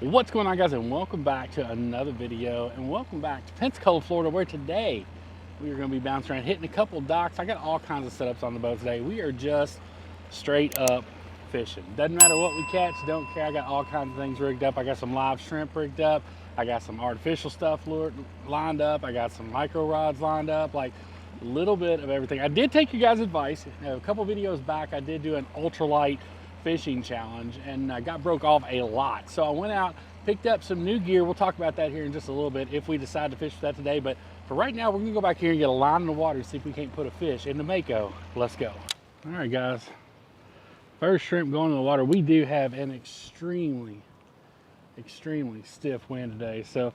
What's going on, guys, and welcome back to another video, and welcome back to Pensacola, Florida, where today we are going to be bouncing around, hitting a couple docks. I got all kinds of setups on the boat today. We are just straight up fishing. Doesn't matter what we catch, don't care. I got all kinds of things rigged up. I got some live shrimp rigged up. I got some artificial stuff lined up. I got some micro rods lined up, like a little bit of everything. I did take you guys' advice. A couple videos back, I did do an ultralight fishing challenge, and I got broke off a lot. So I went out, picked up some new gear. We'll talk about that here in just a little bit if we decide to fish for that today. But for right now, we're gonna go back here and get a line in the water and see if we can't put a fish in the Mako. Let's go. All right, guys. First shrimp going in the water. We do have an extremely stiff wind today, so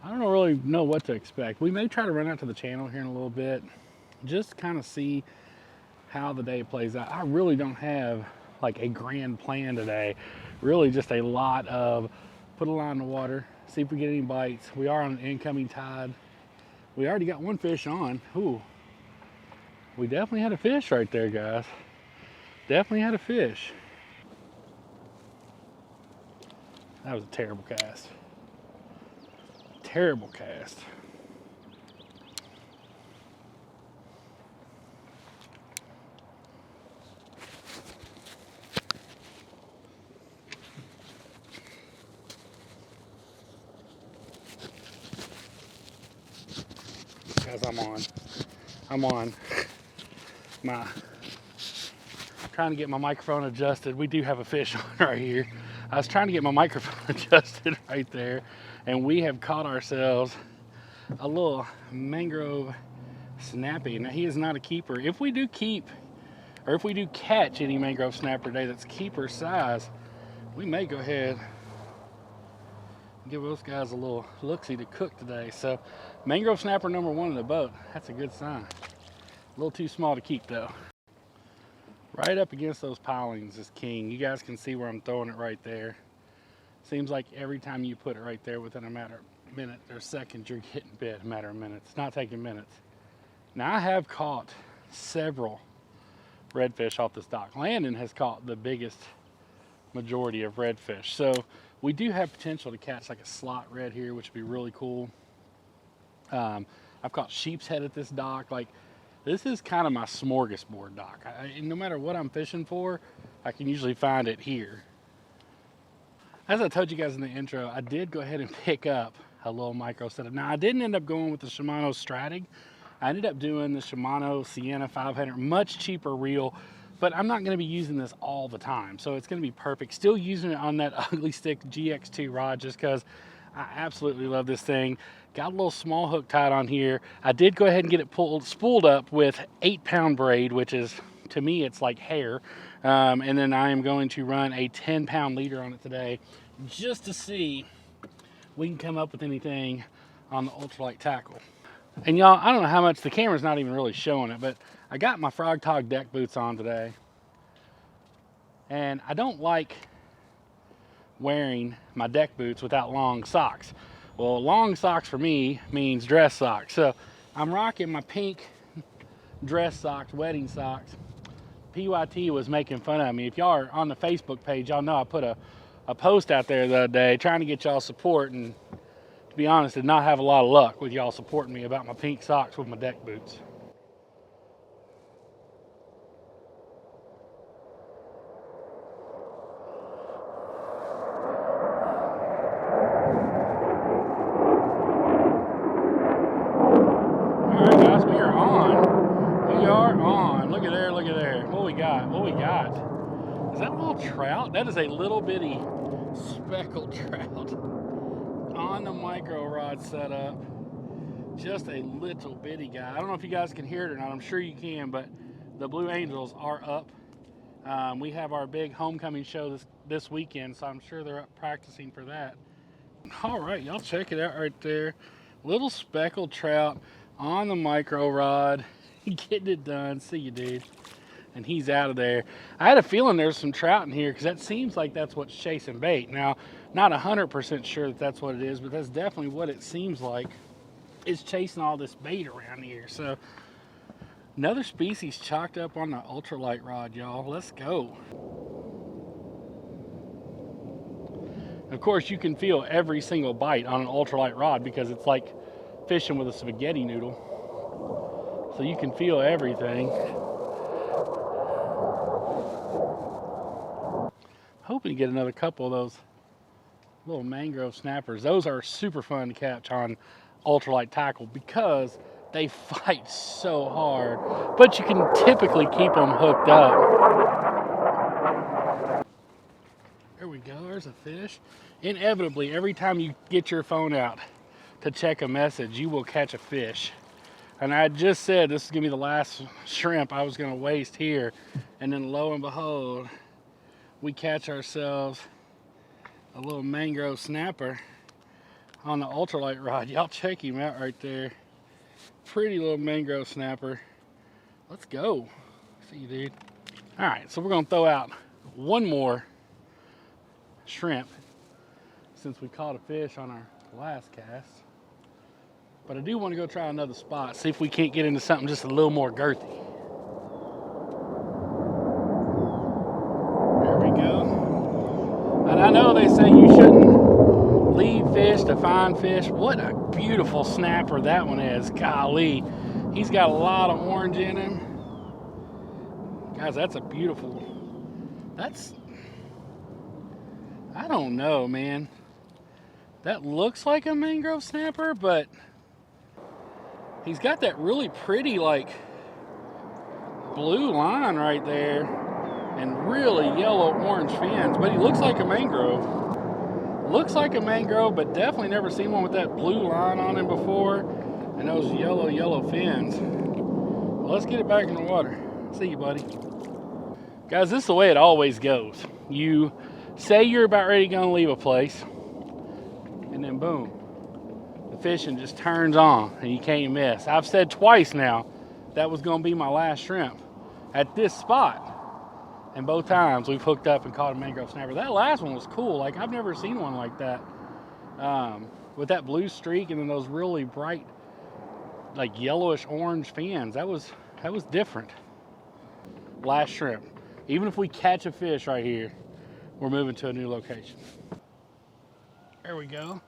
I don't really know what to expect. We may try to run out to the channel here in a little bit, just kind of see how the day plays out. I really don't have like a grand plan today. Really just a lot of put a line in the water, see if we get any bites. We are on an incoming tide. We already got one fish on. Ooh, we definitely had a fish right there, guys. Definitely had a fish. That was a terrible cast. Terrible cast. Guys, I'm on my trying to get my microphone adjusted. We do have a fish on right here. I was trying to get my microphone adjusted right there, and we have caught ourselves a little mangrove snappy. Now, he is not a keeper. If we do keep, or if we do catch any mangrove snapper today that's keeper size, we may go ahead and give those guys a little look-see to cook today. So mangrove snapper number one in the boat. That's a good sign. A little too small to keep though. Right up against those pilings is king. You guys can see where I'm throwing it right there. Seems like every time you put it right there, within a matter of minutes or seconds, you're getting bit. A matter of minutes. It's not taking minutes. Now, I have caught several redfish off this dock. Landon has caught the biggest majority of redfish. So we do have potential to catch like a slot red here, which would be really cool. I've caught sheep's head at this dock. Like, this is kind of my smorgasbord dock. No matter what I'm fishing for, I can usually find it here. As I told you guys in the intro, I did go ahead and pick up a little micro setup. Now, I didn't end up going with the Shimano Stratig. I ended up doing the Shimano Sienna 500, much cheaper reel, but I'm not going to be using this all the time, so it's going to be perfect. Still using it on that ugly stick GX2 rod just because I absolutely love this thing. Got a little small hook tied on here. I did go ahead and get it spooled up with 8-pound braid, which is, to me, it's like hair. And then I am going to run a 10-pound leader on it today just to see if we can come up with anything on the ultralight tackle. And y'all, I don't know how much, the camera's not even really showing it, but I got my Frog Tog deck boots on today. And I don't like wearing my deck boots without long socks. Well, long socks for me means dress socks. So I'm rocking my pink dress socks, wedding socks. PYT was making fun of me. If y'all are on the Facebook page, y'all know I put a post out there the other day trying to get y'all support, and to be honest, did not have a lot of luck with y'all supporting me about my pink socks with my deck boots. What we got? Is that a little trout? That is a little bitty speckled trout on the micro rod setup. Just a little bitty guy. I don't know if you guys can hear it or not. I'm sure you can, but the Blue Angels are up. We have our big homecoming show this weekend, so I'm sure they're up practicing for that. All right, y'all check it out right there. Little speckled trout on the micro rod. Getting it done. See you, dude. And he's out of there. I had a feeling there's some trout in here because that seems like that's what's chasing bait. Now, not 100% sure that that's what it is, but that's definitely what it seems like. It's chasing all this bait around here. So another species chalked up on the ultralight rod, y'all. Let's go. Of course, you can feel every single bite on an ultralight rod because it's like fishing with a spaghetti noodle. So you can feel everything. Hoping to get another couple of those little mangrove snappers. Those are super fun to catch on ultralight tackle because they fight so hard, but you can typically keep them hooked up. There we go, there's a fish. Inevitably, every time you get your phone out to check a message, you will catch a fish. And I just said this is gonna be the last shrimp I was gonna waste here. And then lo and behold, we catch ourselves a little mangrove snapper on the ultralight rod. Y'all check him out right there. Pretty little mangrove snapper. Let's go. See you, dude. All right, so we're gonna throw out one more shrimp since we caught a fish on our last cast. But I do want to go try another spot, see if we can't get into something just a little more girthy. There we go. And I know they say you shouldn't leave fish to find fish. What a beautiful snapper that one is. Golly, he's got a lot of orange in him. Guys, that's a beautiful, I don't know, man. That looks like a mangrove snapper, but he's got that really pretty, like, blue line right there and really yellow-orange fins, but he looks like a mangrove. Looks like a mangrove, but definitely never seen one with that blue line on him before and those yellow fins. Well, let's get it back in the water. See you, buddy. Guys, this is the way it always goes. You say you're about ready to go leave a place, and then boom, the fishing just turns on and you can't miss. I've said twice now that was going to be my last shrimp at this spot, and both times we've hooked up and caught a mangrove snapper. That last one was cool. Like, I've never seen one like that, with that blue streak and then those really bright, like, yellowish orange fins. That was different. Last shrimp. Even if we catch a fish right here, we're moving to a new location. There we go.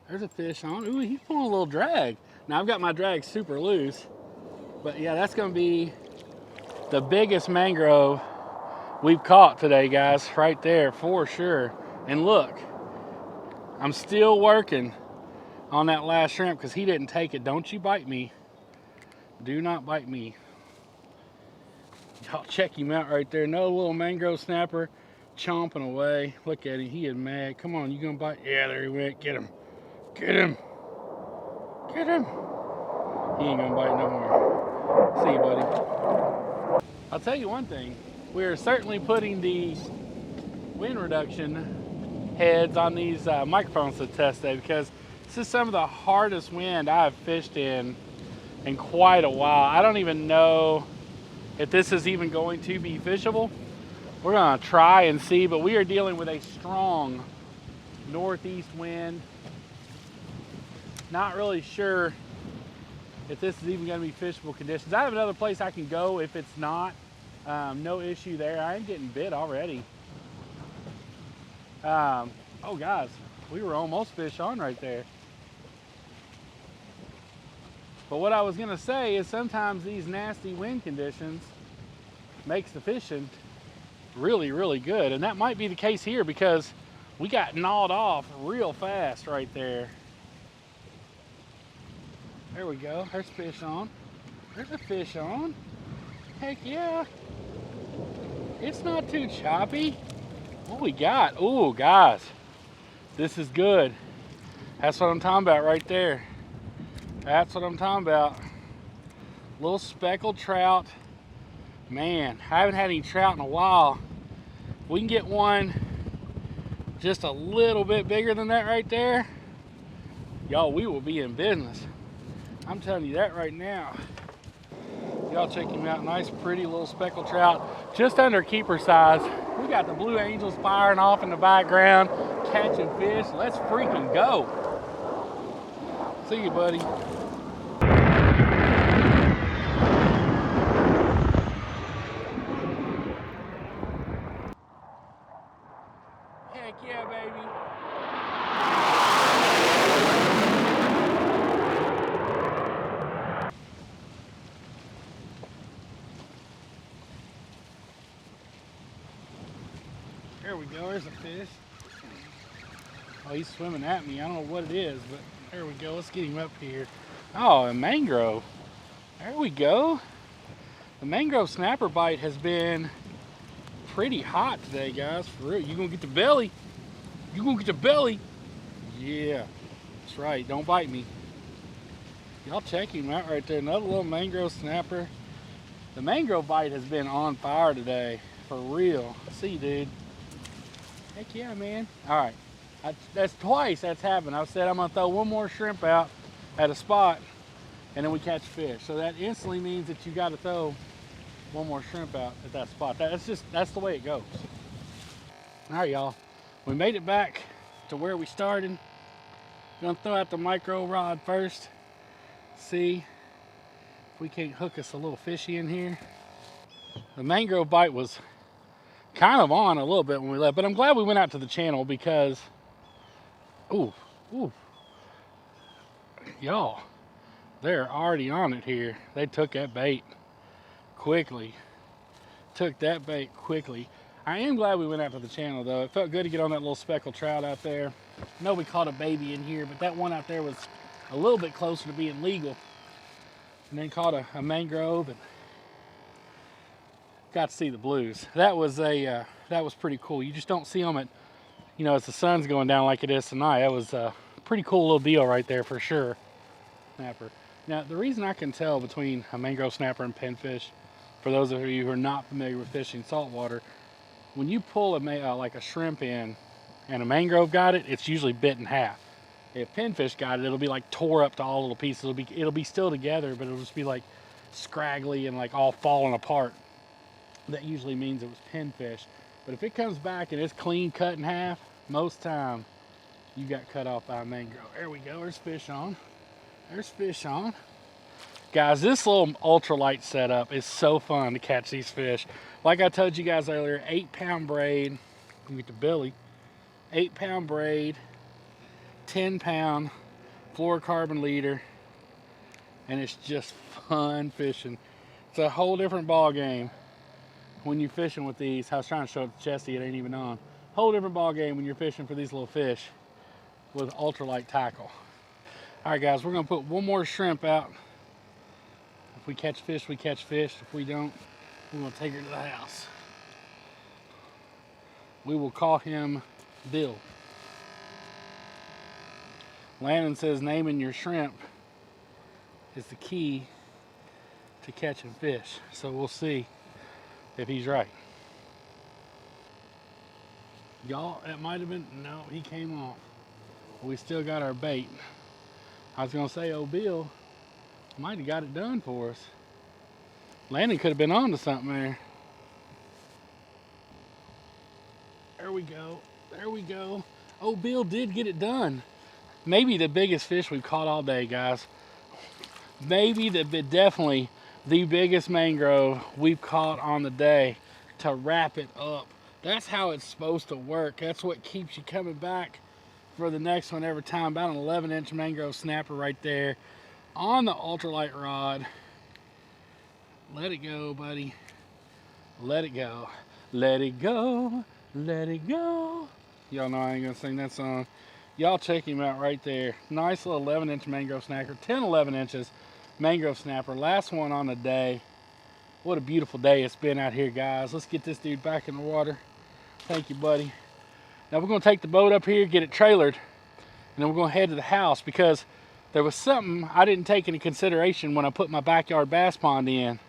There's a fish on. Ooh, he's pulling a little drag. Now, I've got my drag super loose, but yeah, that's gonna be the biggest mangrove we've caught today, guys, right there for sure. And look, I'm still working on that last shrimp because he didn't take it. Don't you bite me. Do not bite me. Y'all check him out right there. Another little mangrove snapper chomping away. Look at him, he is mad. Come on, you gonna bite? Yeah, there he went. Get him. Get him. Get him. He ain't gonna bite no more. See you, buddy. I'll tell you one thing. We're certainly putting the wind reduction heads on these microphones to test today because this is some of the hardest wind I've fished in quite a while. I don't even know if this is even going to be fishable. We're gonna try and see, but we are dealing with a strong northeast wind. Not really sure if this is even gonna be fishable conditions. I have another place I can go if it's not. No issue there. I am getting bit already. Oh guys, we were almost fish on right there. But what I was gonna say is sometimes these nasty wind conditions makes the fishing really, really good. And that might be the case here because we got gnawed off real fast right there. There we go, there's fish on. There's a fish on. Heck yeah. It's not too choppy. What we got? Ooh, guys, this is good. That's what I'm talking about right there. That's what I'm talking about. Little speckled trout. Man, I haven't had any trout in a while. If we can get one just a little bit bigger than that right there, y'all, we will be in business. I'm telling you that right now. Y'all check him out. Nice, pretty little speckled trout. Just under keeper size. We got the blue angels firing off in the background, catching fish. Let's freaking go. See you, buddy. Heck yeah, baby. go, there's a fish. Oh, he's swimming at me. I don't know what it is, but there we go. Let's get him up here. Oh, a mangrove. There we go. The mangrove snapper bite has been pretty hot today, guys. For real. You gonna get the belly. You gonna get the belly. Yeah, that's right. Don't bite me. Y'all check him out right there. Another little mangrove snapper. The mangrove bite has been on fire today. For real. See, dude. Heck yeah, man. All right. That's twice that's happened. I've said I'm going to throw one more shrimp out at a spot, and then we catch fish. So that instantly means that you got to throw one more shrimp out at that spot. That's the way it goes. All right, y'all. We made it back to where we started. Gonna throw out the micro rod first. See if we can't hook us a little fishy in here. The mangrove bite was kind of on a little bit when we left, but I'm glad we went out to the channel because, ooh, y'all, they're already on it here. They took that bait quickly. I am glad we went out to the channel though. It felt good to get on that little speckled trout out there. I know we caught a baby in here, but that one out there was a little bit closer to being legal. And then caught a mangrove and got to see the blues. That was pretty cool. You just don't see them at, as the sun's going down like it is tonight. That was a pretty cool little deal right there for sure. Snapper. Now, the reason I can tell between a mangrove snapper and pinfish, for those of you who are not familiar with fishing saltwater, when you pull like a shrimp in and a mangrove got it, it's usually bit in half. If pinfish got it, it'll be like tore up to all little pieces. It'll be still together, but it'll just be like scraggly and like all falling apart. That usually means it was pinfish. But if it comes back and it's clean cut in half, most time you got cut off by a mangrove. There we go. There's fish on. There's fish on. Guys, this little ultralight setup is so fun to catch these fish. Like I told you guys earlier, 8-pound braid. You get the belly. 8-pound braid. 10-pound fluorocarbon leader, and it's just fun fishing. It's a whole different ball game when you're fishing with these. I was trying to show it to Chesty, it ain't even on. Whole different ball game when you're fishing for these little fish with ultralight tackle. All right, guys, we're gonna put one more shrimp out. If we catch fish, we catch fish. If we don't, we're gonna take her to the house. We will call him Bill. Landon says naming your shrimp is the key to catching fish. So we'll see if he's right. Y'all, it might have been, no, he came off. We still got our bait. I was gonna say, oh, Bill might have got it done for us. Landon could have been on to something there. There we go. There we go. Oh, Bill did get it done. Maybe the biggest fish we've caught all day, guys. Definitely the biggest mangrove we've caught on the day to wrap it up. That's how it's supposed to work. That's what keeps you coming back for the next one every time. About an 11-inch mangrove snapper right there on the ultralight rod. Let it go, buddy. Let it go. Let it go. Let it go. Y'all know I ain't gonna sing that song. Y'all check him out right there. Nice little 11-inch mangrove snapper. 10, 11 inches mangrove snapper. Last one on the day. What a beautiful day it's been out here, guys. Let's get this dude back in the water. Thank you, buddy. Now we're going to take the boat up here, get it trailered, and then we're going to head to the house because there was something I didn't take into consideration when I put my backyard bass pond in,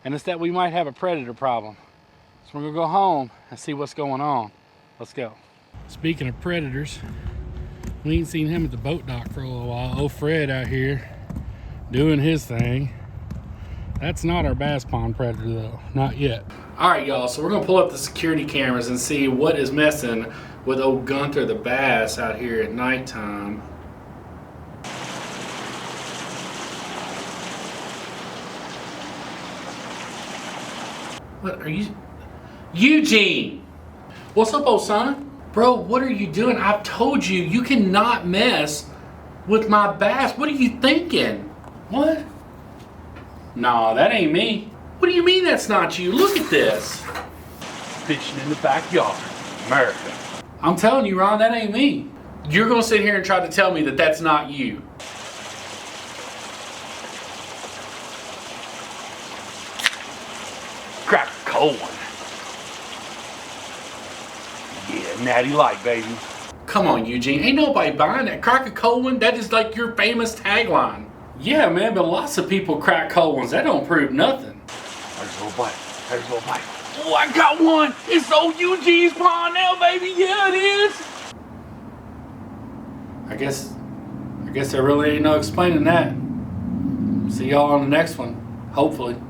and it's that we might have a predator problem. So we're going to go home and see what's going on. Let's go. Speaking of predators, we ain't seen him at the boat dock for a little while. Oh, Fred out here doing his thing. That's not our bass pond predator though, not yet. All right, y'all, so we're gonna pull up the security cameras and see what is messing with old Gunther the bass out here at nighttime. What are you? Eugene! What's up, old son? Bro, what are you doing? I've told you, you cannot mess with my bass. What are you thinking? What? Nah, that ain't me. What do you mean that's not you? Look at this. Fishing in the backyard. America. I'm telling you, Ron, that ain't me. You're gonna sit here and try to tell me that that's not you. Crack a cold one. Yeah, natty light, baby. Come on, Eugene. Ain't nobody buying that. Crack a cold one? That is like your famous tagline. Yeah, man, but lots of people crack cold ones. That don't prove nothing. There's a little bite. There's a little bite. Oh, I got one. It's old Eugene's pond now, baby. Yeah, it is. I guess there really ain't no explaining that. See y'all on the next one. Hopefully.